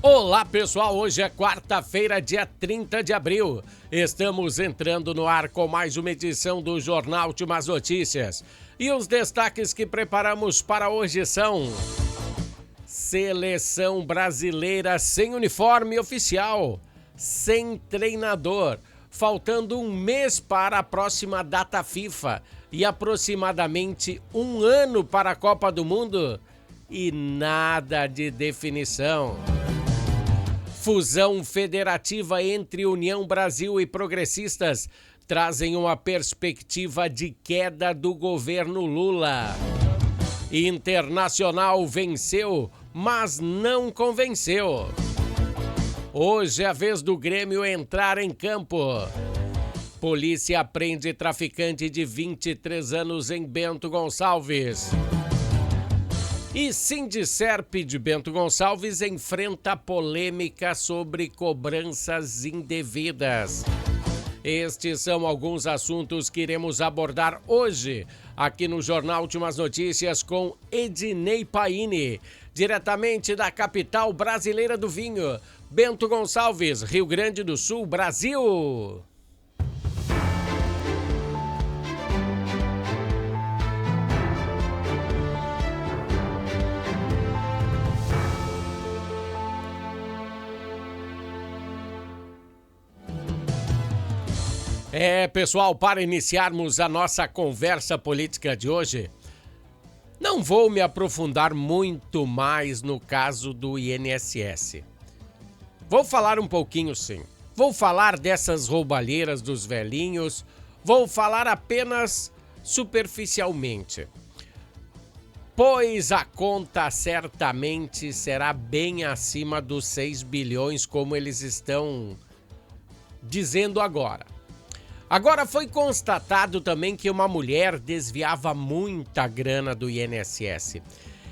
Olá pessoal, hoje é quarta-feira, dia 30 de abril. Estamos entrando no ar com mais uma edição do Jornal Últimas Notícias. E os destaques que preparamos para hoje são: Seleção brasileira sem uniforme oficial, sem treinador, faltando um mês para a próxima data FIFA e aproximadamente um ano para a Copa do Mundo e nada de definição. Fusão federativa entre União Brasil e Progressistas trazem uma perspectiva de queda do governo Lula. Internacional venceu, mas não convenceu. Hoje é a vez do Grêmio entrar em campo. Polícia prende traficante de 23 anos em Bento Gonçalves. E Sindicerp de Bento Gonçalves enfrenta polêmica sobre cobranças indevidas. Estes são alguns assuntos que iremos abordar hoje, aqui no Jornal Últimas Notícias com Ednei Paini, diretamente da capital brasileira do vinho, Bento Gonçalves, Rio Grande do Sul, Brasil. Pessoal, para iniciarmos a nossa conversa política de hoje, não vou me aprofundar muito mais no caso do INSS. Vou falar um pouquinho sim. Vou falar dessas roubalheiras dos velhinhos, vou falar apenas superficialmente. Pois a conta certamente será bem acima dos 6 bilhões, como eles estão dizendo agora. Agora foi constatado também que uma mulher desviava muita grana do INSS.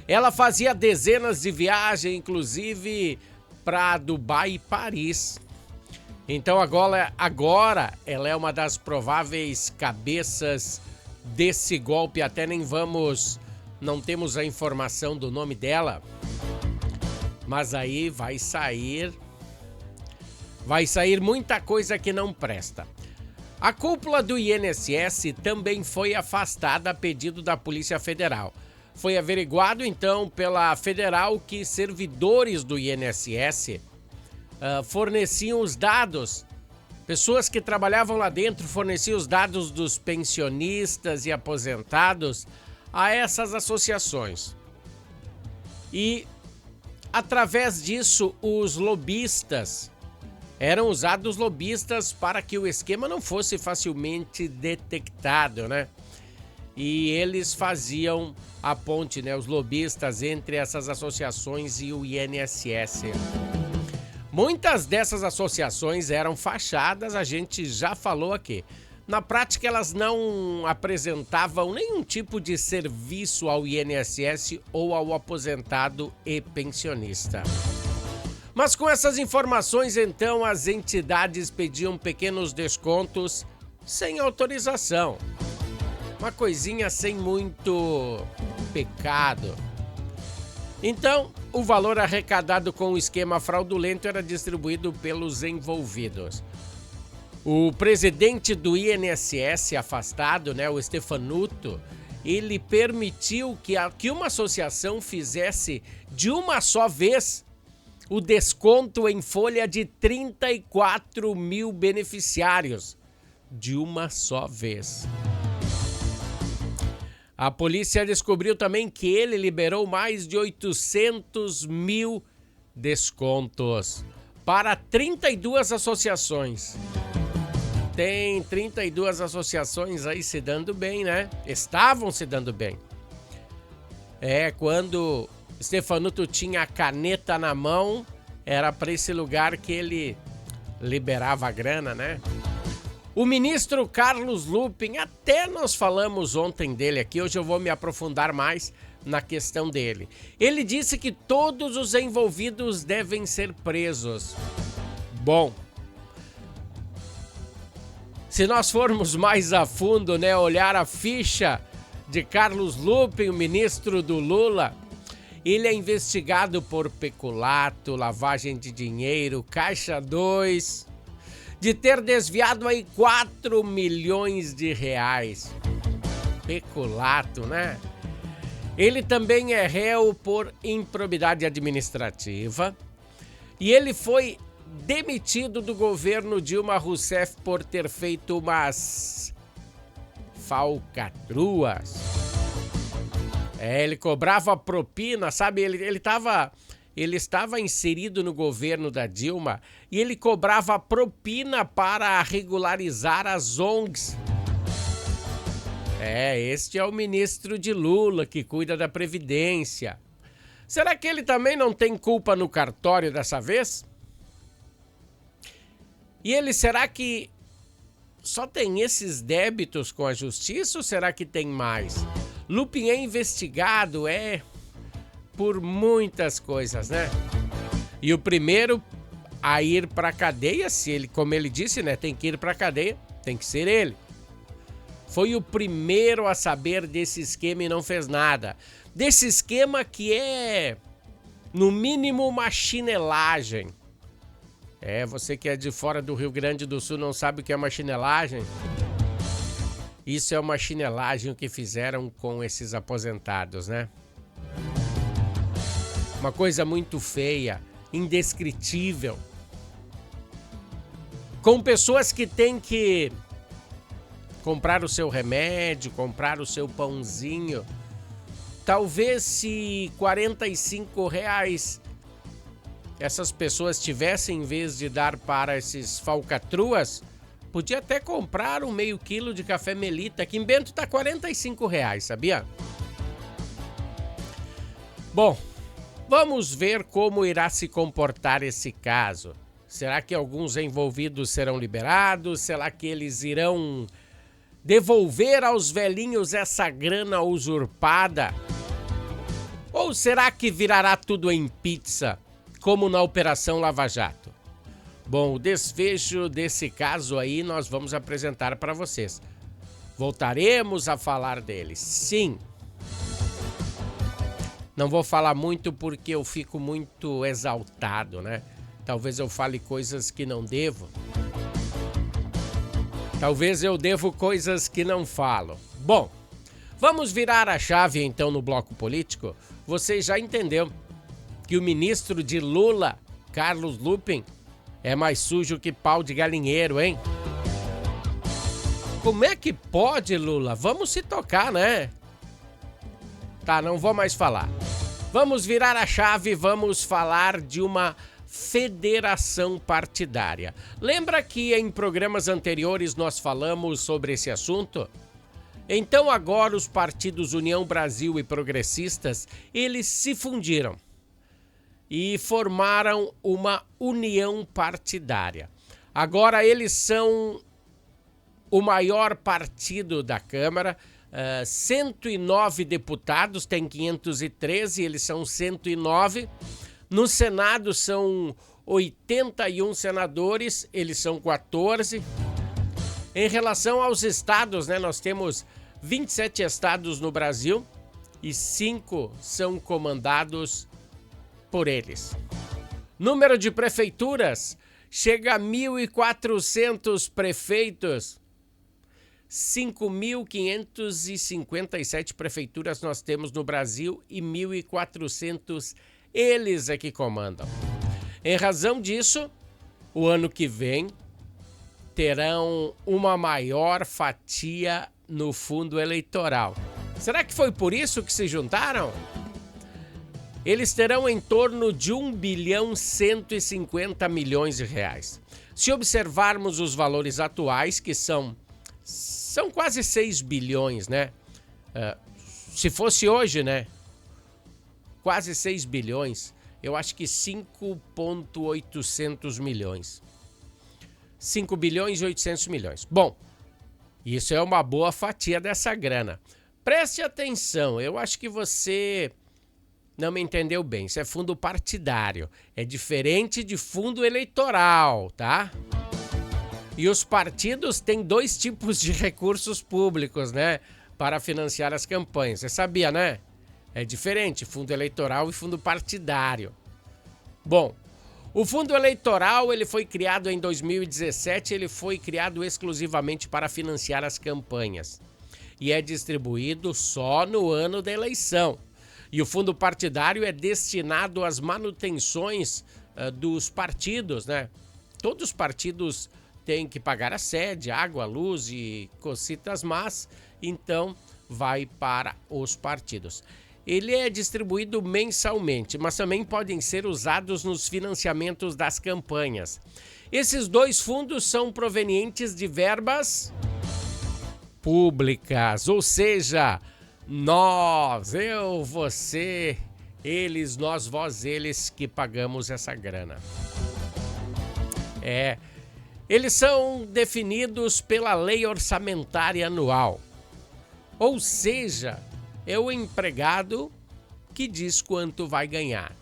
Ela fazia dezenas de viagens, inclusive para Dubai e Paris. Então agora ela é uma das prováveis cabeças desse golpe. Até não temos a informação do nome dela. Mas aí vai sair muita coisa que não presta. A cúpula do INSS também foi afastada a pedido da Polícia Federal. Foi averiguado, então, pela Federal que servidores do INSS forneciam os dados. Pessoas que trabalhavam lá dentro forneciam os dados dos pensionistas e aposentados a essas associações. E, através disso, os lobistas... Eram usados lobistas para que o esquema não fosse facilmente detectado, né? E eles faziam a ponte, né? Os lobistas entre essas associações e o INSS. Muitas dessas associações eram fachadas, a gente já falou aqui. Na prática, elas não apresentavam nenhum tipo de serviço ao INSS ou ao aposentado e pensionista. Mas com essas informações, então, as entidades pediam pequenos descontos sem autorização. Uma coisinha sem muito pecado. Então, o valor arrecadado com o esquema fraudulento era distribuído pelos envolvidos. O presidente do INSS afastado, né, o Stefanuto, ele permitiu que uma associação fizesse de uma só vez o desconto em folha de 34 mil beneficiários, de uma só vez. A polícia descobriu também que ele liberou mais de 800 mil descontos para 32 associações. Tem 32 associações aí se dando bem, né? Estavam se dando bem. Quando Stefanuto tinha a caneta na mão, era para esse lugar que ele liberava a grana, né? O ministro Carlos Lupping, até nós falamos ontem dele aqui, hoje eu vou me aprofundar mais na questão dele. Ele disse que todos os envolvidos devem ser presos. Bom, se nós formos mais a fundo, olhar a ficha de Carlos Lupping, o ministro do Lula, Ele é investigado por peculato, lavagem de dinheiro, Caixa 2, de ter desviado aí 4 milhões de reais. Peculato, né? Ele também é réu por improbidade administrativa e ele foi demitido do governo Dilma Rousseff por ter feito umas falcatruas. Ele cobrava propina, sabe? Ele estava inserido no governo da Dilma e ele cobrava propina para regularizar as ONGs. Este é o ministro de Lula que cuida da Previdência. Será que ele também não tem culpa no cartório dessa vez? E ele, será que só tem esses débitos com a justiça ou será que tem mais? Lupin é investigado, por muitas coisas, né? E o primeiro a ir pra cadeia, se ele, como ele disse, né, tem que ir pra cadeia, tem que ser ele. Foi o primeiro a saber desse esquema e não fez nada. Desse esquema que é, no mínimo, uma chinelagem. Você que é de fora do Rio Grande do Sul não sabe o que é uma chinelagem? Isso é uma chinelagem o que fizeram com esses aposentados, né? Uma coisa muito feia, indescritível. Com pessoas que têm que comprar o seu remédio, comprar o seu pãozinho. Talvez se R$45 essas pessoas tivessem, em vez de dar para esses falcatruas, podia até comprar um meio quilo de café Melita, que em Bento tá R$45, sabia? Bom, vamos ver como irá se comportar esse caso. Será que alguns envolvidos serão liberados? Será que eles irão devolver aos velhinhos essa grana usurpada? Ou será que virará tudo em pizza, como na Operação Lava Jato? Bom, o desfecho desse caso aí nós vamos apresentar para vocês. Voltaremos a falar dele, sim. Não vou falar muito porque eu fico muito exaltado, né? Talvez eu fale coisas que não devo. Talvez eu devo coisas que não falo. Bom, vamos virar a chave então no bloco político. Você já entendeu que o ministro de Lula, Carlos Lupin, é mais sujo que pau de galinheiro, hein? Como é que pode, Lula? Vamos se tocar, né? Tá, não vou mais falar. Vamos virar a chave, vamos falar de uma federação partidária. Lembra que em programas anteriores nós falamos sobre esse assunto? Então agora os partidos União Brasil e Progressistas, eles se fundiram e formaram uma união partidária. Agora eles são o maior partido da Câmara, 109 deputados, tem 513, eles são 109. No Senado são 81 senadores, eles são 14. Em relação aos estados, né, nós temos 27 estados no Brasil e 5 são comandados por eles. Número de prefeituras chega a 1.400 prefeitos. 5.557 prefeituras nós temos no Brasil e 1.400 eles é que comandam. Em razão disso, o ano que vem terão uma maior fatia no fundo eleitoral. Será que foi por isso que se juntaram? Eles terão em torno de 1.150 bilhões de reais. Se observarmos os valores atuais, que são quase 6 bilhões, né? Se fosse hoje, né? Quase 6 bilhões, eu acho que 5.800 milhões. 5 bilhões e 800 milhões. Bom, isso é uma boa fatia dessa grana. Preste atenção, eu acho que você não me entendeu bem. Isso é fundo partidário, é diferente de fundo eleitoral, tá? E os partidos têm 2 tipos de recursos públicos, né? Para financiar as campanhas. Você sabia, né? É diferente, fundo eleitoral e fundo partidário. Bom, o fundo eleitoral ele foi criado em 2017, ele foi criado exclusivamente para financiar as campanhas. E é distribuído só no ano da eleição. E o fundo partidário é destinado às manutenções dos partidos, né? Todos os partidos têm que pagar a sede, água, luz e cositas más, então vai para os partidos. Ele é distribuído mensalmente, mas também podem ser usados nos financiamentos das campanhas. Esses dois fundos são provenientes de verbas públicas, ou seja, nós, eu, você, eles, nós, vós, eles que pagamos essa grana. Eles são definidos pela Lei Orçamentária Anual, ou seja, é o empregado que diz quanto vai ganhar.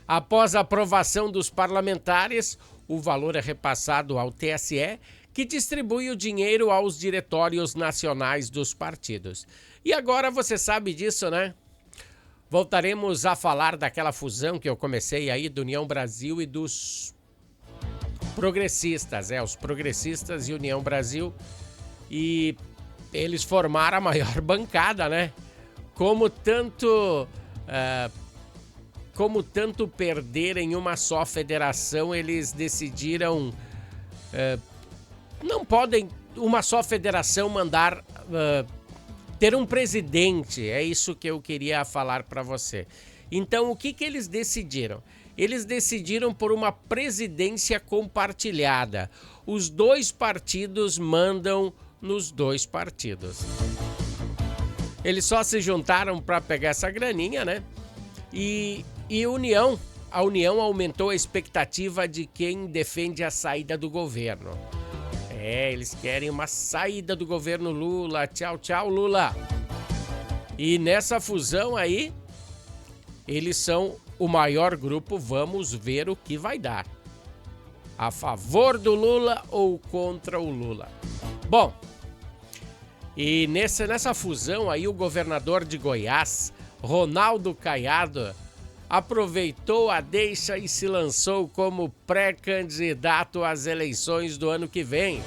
Após a aprovação dos parlamentares, o valor é repassado ao TSE, que distribui o dinheiro aos diretórios nacionais dos partidos. E agora você sabe disso, né? Voltaremos a falar daquela fusão que eu comecei aí do União Brasil e dos progressistas, os progressistas e União Brasil, e eles formaram a maior bancada, né? Como tanto perder em uma só federação, eles decidiram não podem uma só federação mandar ter um presidente. É isso que eu queria falar para você. Então, o que eles decidiram? Eles decidiram por uma presidência compartilhada. Os dois partidos mandam nos dois partidos. Eles só se juntaram para pegar essa graninha, né? E a União aumentou a expectativa de quem defende a saída do governo. Eles querem uma saída do governo Lula. Tchau, tchau, Lula. E nessa fusão aí, eles são o maior grupo. Vamos ver o que vai dar. A favor do Lula ou contra o Lula? Bom, e nessa fusão aí, o governador de Goiás, Ronaldo Caiado, aproveitou a deixa e se lançou como pré-candidato às eleições do ano que vem.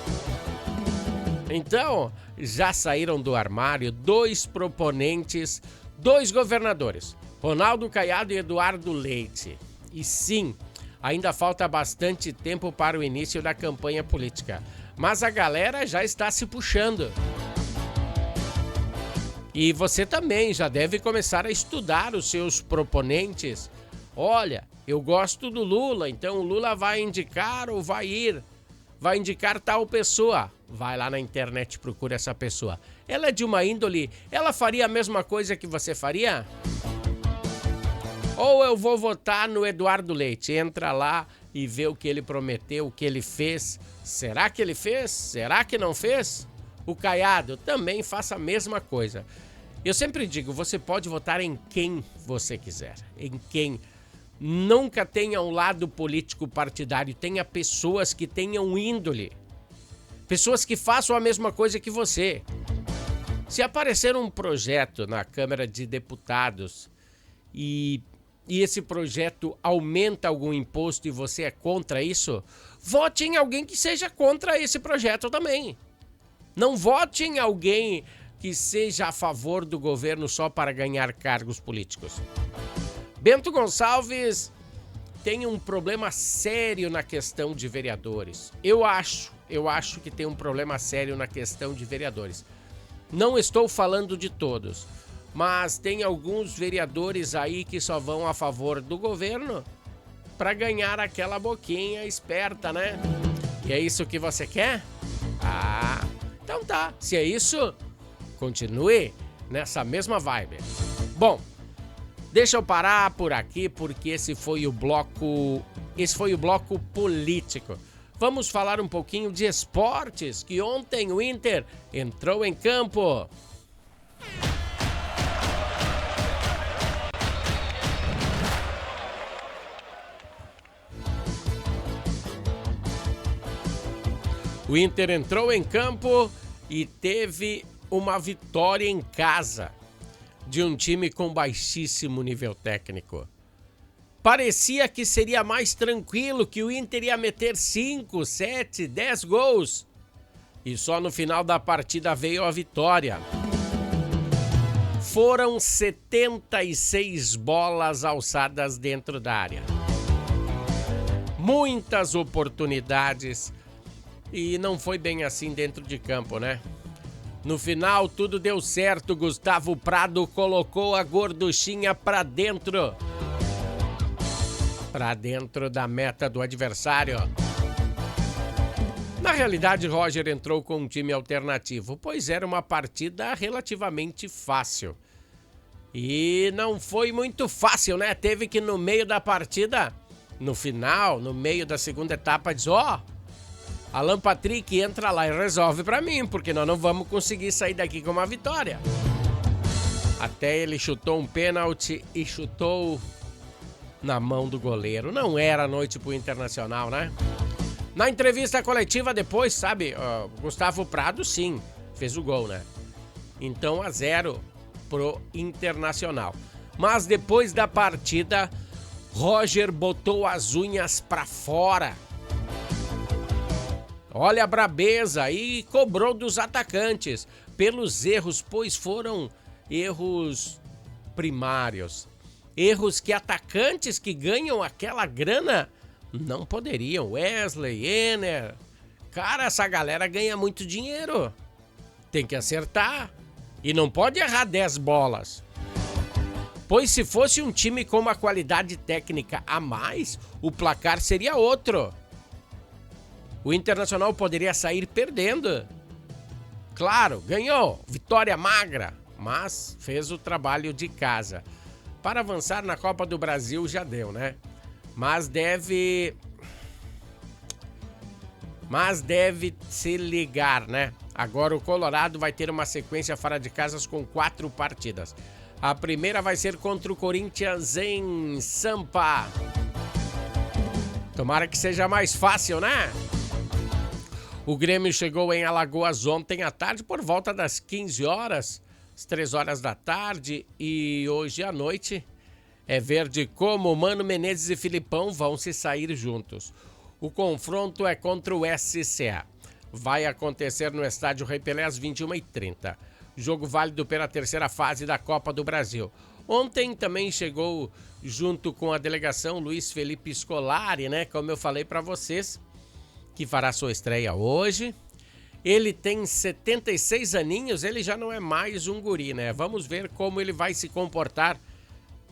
Então, já saíram do armário dois proponentes, dois governadores, Ronaldo Caiado e Eduardo Leite. E sim, ainda falta bastante tempo para o início da campanha política, mas a galera já está se puxando. E você também já deve começar a estudar os seus proponentes. Olha, eu gosto do Lula, então o Lula vai indicar ou vai indicar tal pessoa. Vai lá na internet, procura essa pessoa. Ela é de uma índole, ela faria a mesma coisa que você faria? Ou eu vou votar no Eduardo Leite. Entra lá e vê o que ele prometeu, o que ele fez. Será que ele fez? Será que não fez? O Caiado também faça a mesma coisa. Eu sempre digo, você pode votar em quem você quiser, em quem. Nunca tenha um lado político partidário, tenha pessoas que tenham índole, pessoas que façam a mesma coisa que você. Se aparecer um projeto na Câmara de Deputados e esse projeto aumenta algum imposto e você é contra isso, vote em alguém que seja contra esse projeto também. Não vote em alguém que seja a favor do governo só para ganhar cargos políticos. Bento Gonçalves tem um problema sério na questão de vereadores. Eu acho que tem um problema sério na questão de vereadores. Não estou falando de todos, mas tem alguns vereadores aí que só vão a favor do governo para ganhar aquela boquinha esperta, né? E é isso que você quer? Então tá, se é isso, continue nessa mesma vibe. Bom, deixa eu parar por aqui porque esse foi o bloco político. Vamos falar um pouquinho de esportes, que ontem o Inter entrou em campo. O Inter entrou em campo e teve uma vitória em casa. de um time com baixíssimo nível técnico. Parecia que seria mais tranquilo, que o Inter ia meter 5, 7, 10 gols. E só no final da partida veio a vitória. Foram 76 bolas alçadas dentro da área. Muitas oportunidades. E não foi bem assim dentro de campo, né? No final tudo deu certo. Gustavo Prado colocou a gorduchinha pra dentro. Pra dentro da meta do adversário. Na realidade, Roger entrou com um time alternativo, pois era uma partida relativamente fácil. E não foi muito fácil, né? Teve que, no meio da partida, no final, no meio da segunda etapa, dizer: Alan Patrick, entra lá e resolve pra mim, porque nós não vamos conseguir sair daqui com uma vitória. Até ele chutou um pênalti e chutou na mão do goleiro. Não era noite pro Internacional, né? Na entrevista coletiva depois, sabe, Gustavo Prado, sim, fez o gol, né? Então, 1-0 pro Internacional. Mas depois da partida, Roger botou as unhas pra fora. Olha a brabeza, e cobrou dos atacantes pelos erros, pois foram erros primários. Erros que atacantes que ganham aquela grana não poderiam. Wesley, Enner. Cara, essa galera ganha muito dinheiro. Tem que acertar. E não pode errar 10 bolas. Pois se fosse um time com uma qualidade técnica a mais, o placar seria outro. O Internacional poderia sair perdendo. Claro, ganhou. Vitória magra. Mas fez o trabalho de casa. Para avançar na Copa do Brasil já deu, né? Mas deve se ligar, né? Agora o Colorado vai ter uma sequência fora de casas com 4 partidas. A primeira vai ser contra o Corinthians em Sampa. Tomara que seja mais fácil, né? O Grêmio chegou em Alagoas ontem à tarde por volta das 15 horas, às 3 horas da tarde, e hoje à noite é ver de como Mano Menezes e Filipão vão se sair juntos. O confronto é contra o SCA. Vai acontecer no estádio Rei Pelé às 21h30. Jogo válido pela terceira fase da Copa do Brasil. Ontem também chegou junto com a delegação Luiz Felipe Scolari, né? Como eu falei para vocês, que fará sua estreia hoje. Ele tem 76 aninhos, ele já não é mais um guri, né? Vamos ver como ele vai se comportar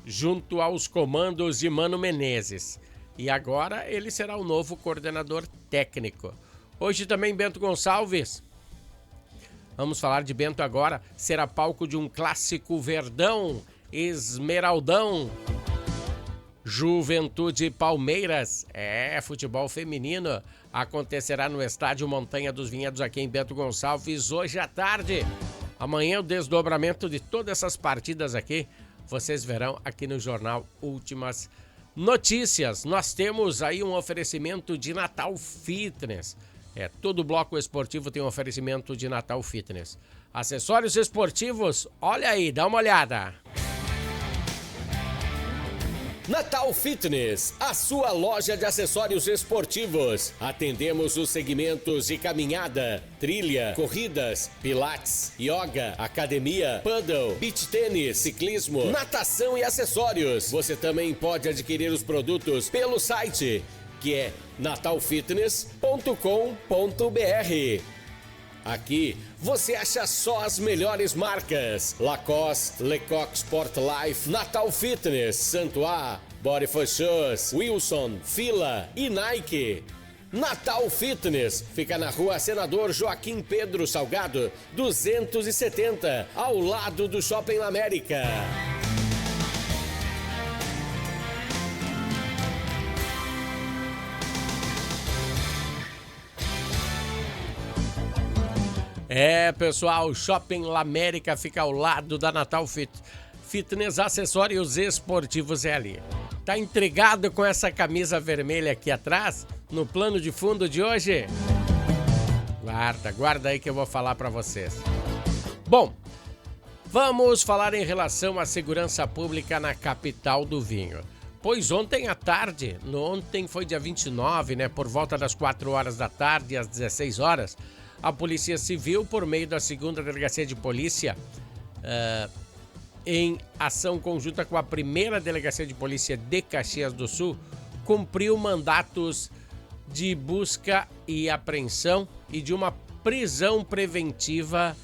junto aos comandos de Mano Menezes. E agora ele será o novo coordenador técnico. Hoje também Bento Gonçalves. Vamos falar de Bento agora. Será palco de um clássico Verdão, Esmeraldão. Juventude Palmeiras. Futebol feminino. Acontecerá no estádio Montanha dos Vinhedos aqui em Bento Gonçalves hoje à tarde. Amanhã o desdobramento de todas essas partidas aqui vocês verão aqui no jornal Últimas Notícias. Nós temos aí um oferecimento de Natal Fitness. Todo bloco esportivo tem um oferecimento de Natal Fitness. Acessórios esportivos, olha aí, dá uma olhada. Natal Fitness, a sua loja de acessórios esportivos. Atendemos os segmentos de caminhada, trilha, corridas, pilates, yoga, academia, paddle, beach tênis, ciclismo, natação e acessórios. Você também pode adquirir os produtos pelo site, que é natalfitness.com.br. Aqui você acha só as melhores marcas: Lacoste, Lecoq Sport Life, Natal Fitness, Santois, Body for Shoes, Wilson, Fila e Nike. Natal Fitness fica na rua Senador Joaquim Pedro Salgado, 270, ao lado do Shopping América. Pessoal, o Shopping América fica ao lado da Natal Fitness, acessórios esportivos é ali. Tá intrigado com essa camisa vermelha aqui atrás, no plano de fundo de hoje? Guarda aí que eu vou falar pra vocês. Bom, Vamos falar em relação à segurança pública na capital do vinho. Pois ontem à tarde, ontem foi dia 29, né, por volta das 4 horas da tarde, às 16 horas, a Polícia Civil, por meio da 2ª Delegacia de Polícia, em ação conjunta com a 1ª Delegacia de Polícia de Caxias do Sul, cumpriu mandatos de busca e apreensão e de uma prisão preventiva,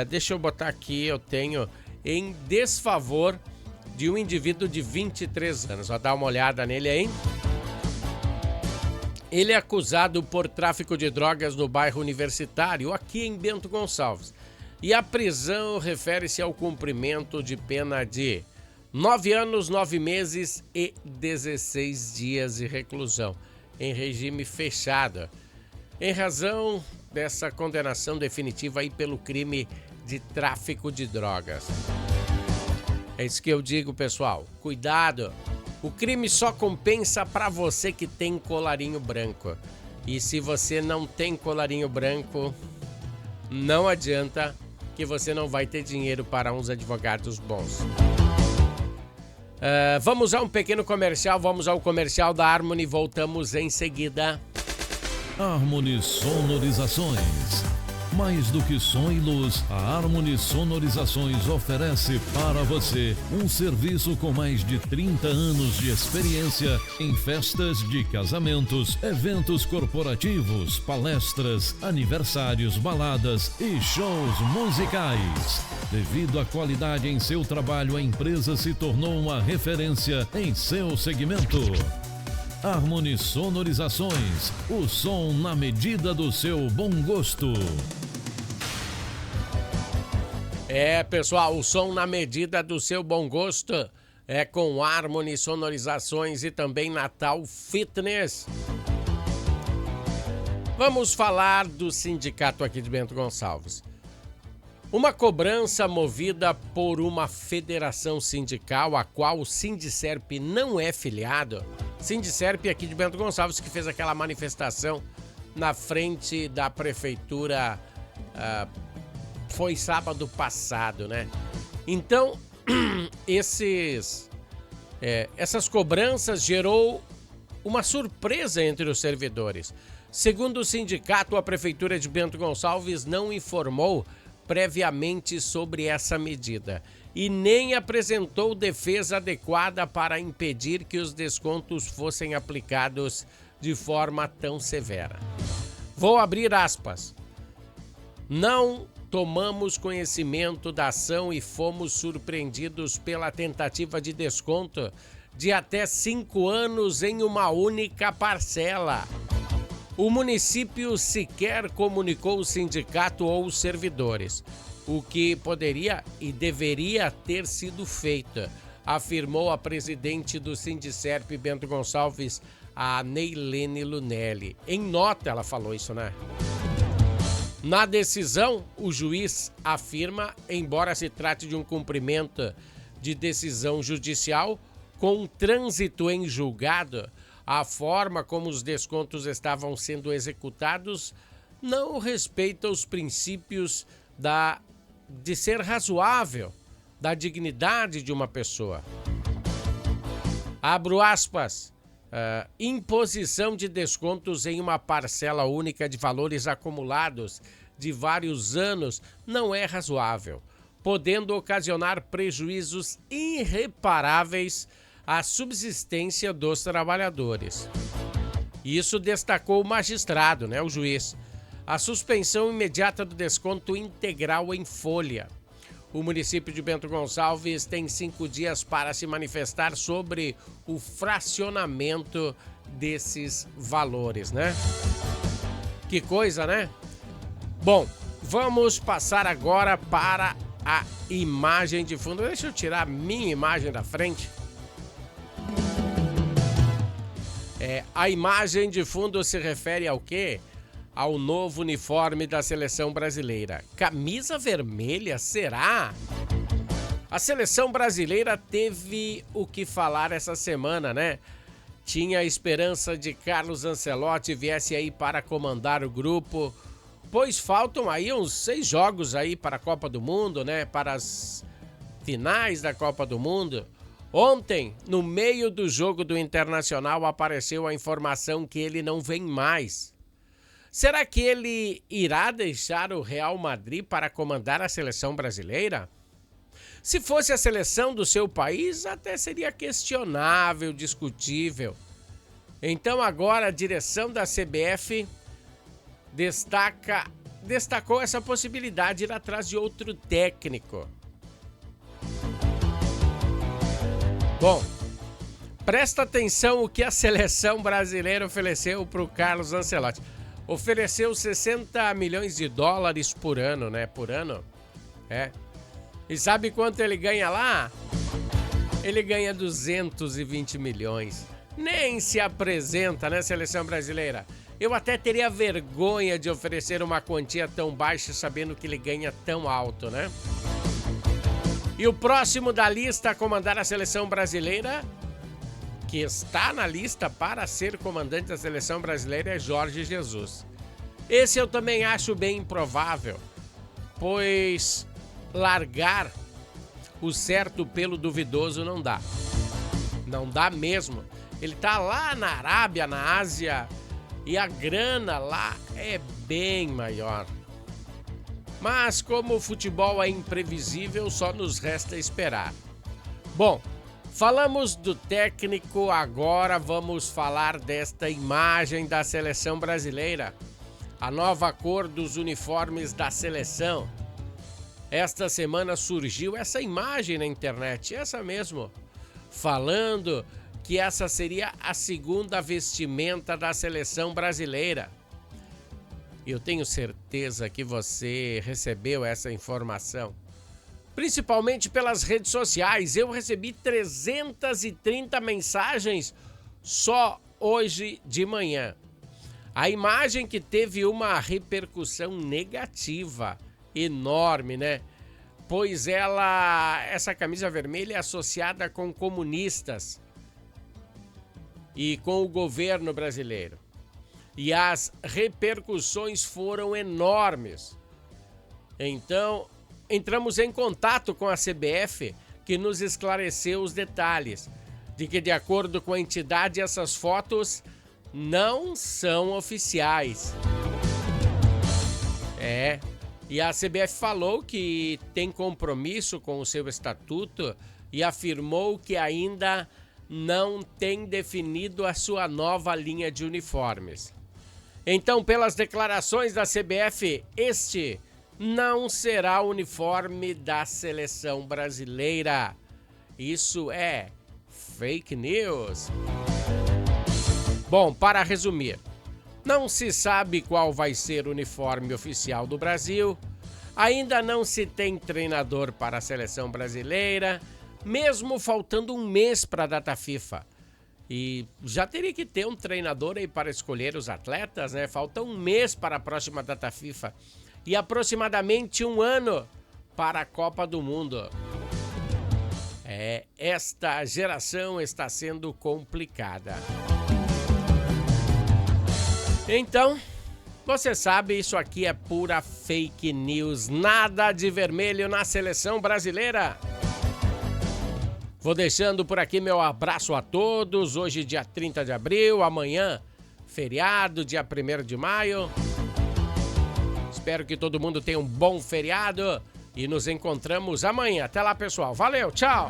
deixa eu botar aqui, eu tenho, em desfavor de um indivíduo de 23 anos. Vou dar uma olhada nele aí. Ele é acusado por tráfico de drogas no bairro Universitário, aqui em Bento Gonçalves. E a prisão refere-se ao cumprimento de pena de 9 anos, 9 meses e 16 dias de reclusão, em regime fechado, em razão dessa condenação definitiva aí pelo crime de tráfico de drogas. É isso que eu digo, pessoal. Cuidado! O crime só compensa para você que tem colarinho branco. E se você não tem colarinho branco, não adianta, que você não vai ter dinheiro para uns advogados bons. Vamos a um pequeno comercial, vamos ao comercial da Harmony, voltamos em seguida. Harmony Sonorizações. Mais do que som e luz, a Harmony Sonorizações oferece para você um serviço com mais de 30 anos de experiência em festas de casamentos, eventos corporativos, palestras, aniversários, baladas e shows musicais. Devido à qualidade em seu trabalho, a empresa se tornou uma referência em seu segmento. Harmony Sonorizações, o som na medida do seu bom gosto. Pessoal, o som na medida do seu bom gosto é com Harmony Sonorizações e também Natal Fitness. Vamos falar do sindicato aqui de Bento Gonçalves. Uma cobrança movida por uma federação sindical, a qual o Sindicerp não é filiado. Sindicerp aqui de Bento Gonçalves, que fez aquela manifestação na frente da prefeitura, foi sábado passado, né? Então, essas cobranças gerou uma surpresa entre os servidores. Segundo o sindicato, a prefeitura de Bento Gonçalves não informou previamente sobre essa medida e nem apresentou defesa adequada para impedir que os descontos fossem aplicados de forma tão severa. Vou abrir aspas. Não tomamos conhecimento da ação e fomos surpreendidos pela tentativa de desconto de até 5 anos em uma única parcela. O município sequer comunicou o sindicato ou os servidores, o que poderia e deveria ter sido feito, afirmou a presidente do Sindicerp Bento Gonçalves, a Neilene Lunelli. Em nota ela falou isso, né? Na decisão, o juiz afirma, embora se trate de um cumprimento de decisão judicial com trânsito em julgado, a forma como os descontos estavam sendo executados não respeita os princípios de ser razoável, da dignidade de uma pessoa. Abro aspas. Imposição de descontos em uma parcela única de valores acumulados de vários anos não é razoável, podendo ocasionar prejuízos irreparáveis à subsistência dos trabalhadores. Isso destacou o magistrado, o juiz. A suspensão imediata do desconto integral em folha. O município de Bento Gonçalves tem 5 dias para se manifestar sobre o fracionamento desses valores, Que coisa, né? Bom, vamos passar agora para a imagem de fundo. Deixa eu tirar a minha imagem da frente. A imagem de fundo se refere ao quê? Ao novo uniforme da seleção brasileira. Camisa vermelha, será? A seleção brasileira teve o que falar essa semana, Tinha a esperança de Carlos Ancelotti viesse aí para comandar o grupo. pois faltam aí uns 6 jogos aí para a Copa do Mundo, né? Para as finais da Copa do Mundo. Ontem, no meio do jogo do Internacional, apareceu a informação que ele não vem mais. Será que ele irá deixar o Real Madrid para comandar a seleção brasileira? Se fosse a seleção do seu país, até seria questionável, discutível. Então agora a direção da CBF destacou essa possibilidade de ir atrás de outro técnico. Bom, presta atenção o que a seleção brasileira ofereceu para o Carlos Ancelotti. Ofereceu 60 milhões de dólares por ano, né? Por ano. É. E sabe quanto ele ganha lá? Ele ganha 220 milhões. Nem se apresenta, né, seleção brasileira? Eu até teria vergonha de oferecer uma quantia tão baixa sabendo que ele ganha tão alto, né? E o próximo da lista a comandar a seleção brasileira, que está na lista para ser comandante da seleção brasileira, é Jorge Jesus. Esse eu também acho bem improvável, pois largar o certo pelo duvidoso não dá. Não dá mesmo. Ele tá lá na Arábia, na Ásia, e a grana lá é bem maior. Mas como o futebol é imprevisível, só nos resta esperar. Bom, falamos do técnico, agora vamos falar desta imagem da seleção brasileira. A nova cor dos uniformes da seleção. Esta semana surgiu essa imagem na internet, essa mesmo, falando que essa seria a segunda vestimenta da seleção brasileira. Eu tenho certeza que você recebeu essa informação, principalmente pelas redes sociais. Eu recebi 330 mensagens só hoje de manhã. A imagem que teve uma repercussão negativa enorme, né? Pois essa camisa vermelha é associada com comunistas e com o governo brasileiro. E as repercussões foram enormes. Então, entramos em contato com a CBF, que nos esclareceu os detalhes de que, de acordo com a entidade, essas fotos não são oficiais. E a CBF falou que tem compromisso com o seu estatuto e afirmou que ainda não tem definido a sua nova linha de uniformes. Então, pelas declarações da CBF, este não será o uniforme da seleção brasileira. Isso é fake news. Bom, para resumir, não se sabe qual vai ser o uniforme oficial do Brasil, ainda não se tem treinador para a seleção brasileira, mesmo faltando um mês para a data FIFA. E já teria que ter um treinador aí para escolher os atletas, né? Falta um mês para a próxima data FIFA e aproximadamente um ano para a Copa do Mundo. Esta geração está sendo complicada. Então, você sabe, isso aqui é pura fake news, nada de vermelho na seleção brasileira. Vou deixando por aqui meu abraço a todos. Hoje, dia 30 de abril, amanhã, feriado, dia 1º de maio. Espero que todo mundo tenha um bom feriado e nos encontramos amanhã. Até lá, pessoal. Valeu, tchau!